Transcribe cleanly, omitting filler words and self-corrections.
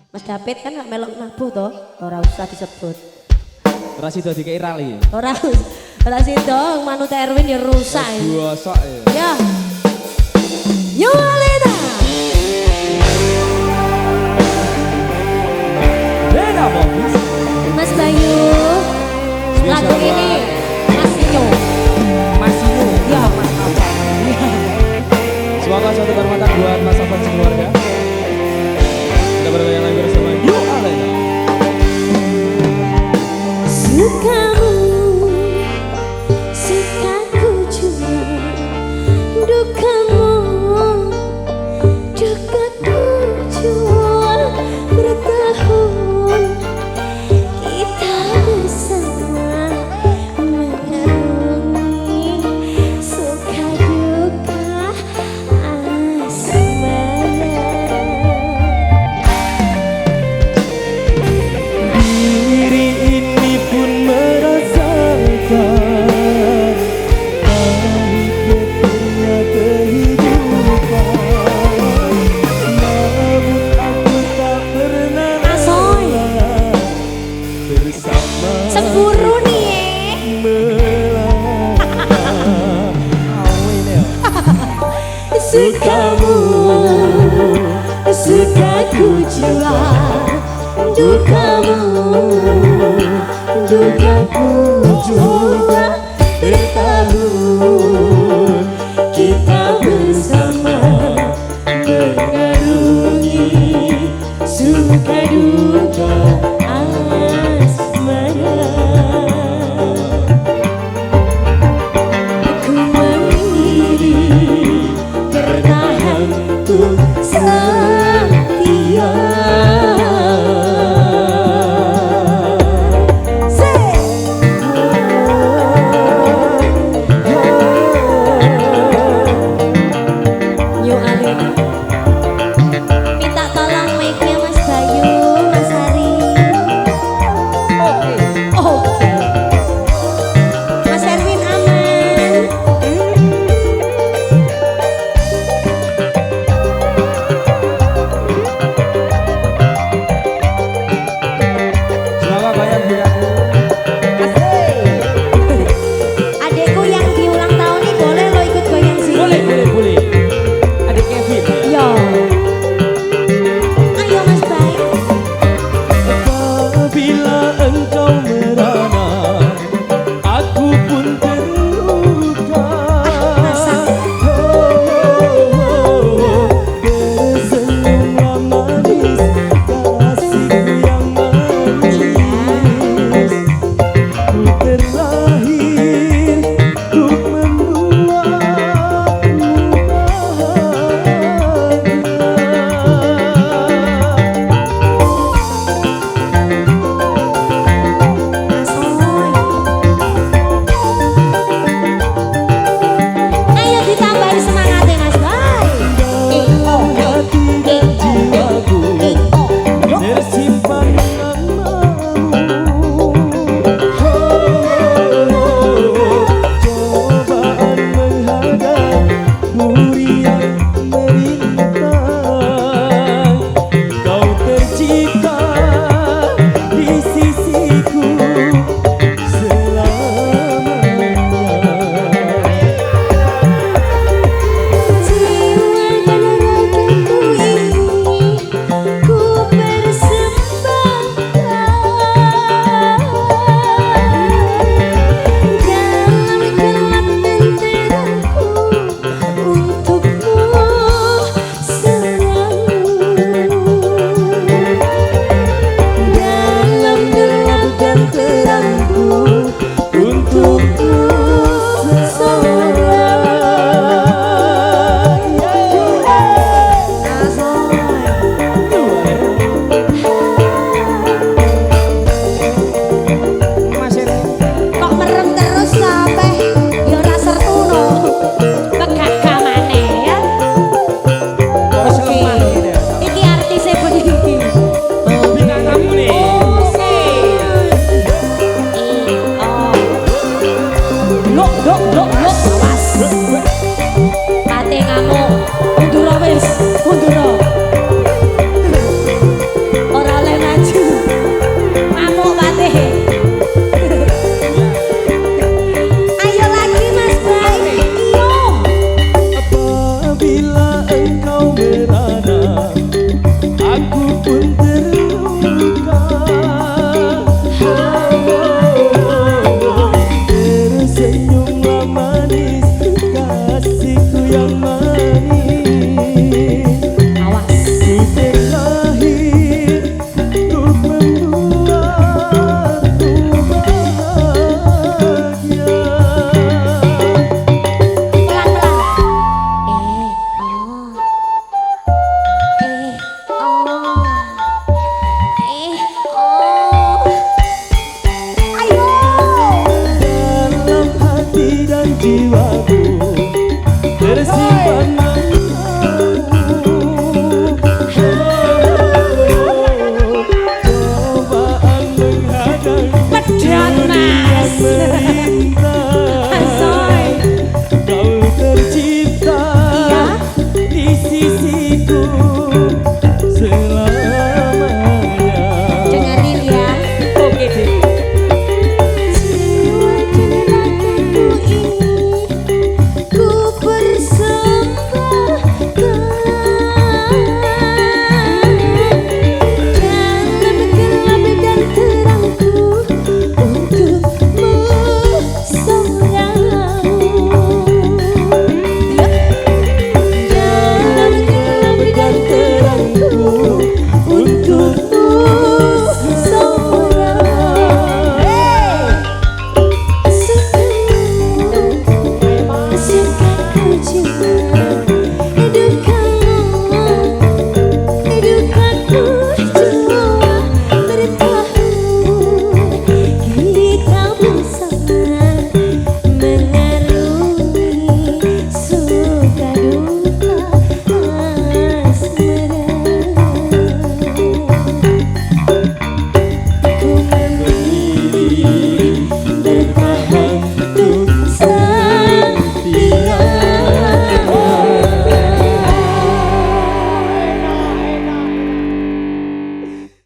Mas David kan gak melok nabuh toh, ora usah disebut. Ora sida dikei rali. Ora sida manut Erwin ya rusak. Bosok ya. Ya. Yo Alena. Beda Bobis. Mas Bayu. Lagu ini Masino. Masino. Ya, Mas. Semoga suatu kehormatan buat Mas Afan sekeluarga. Kita bergoyang lagi bersama Yo Alena. Sukamu, sukaku cuma dukamu, dukaku cuma bertahun kita bersama mengarungi suka duka asmara. Diri ini pun merasakan pahitnya kehidupan. Namun aku tak pernah rela bersama Semburu nih sukamu, sukaku jua dukamu, dukaku juga bertahun kita bersama mengarungi suka duka asmara. Aku memilih bertahan untuk setia.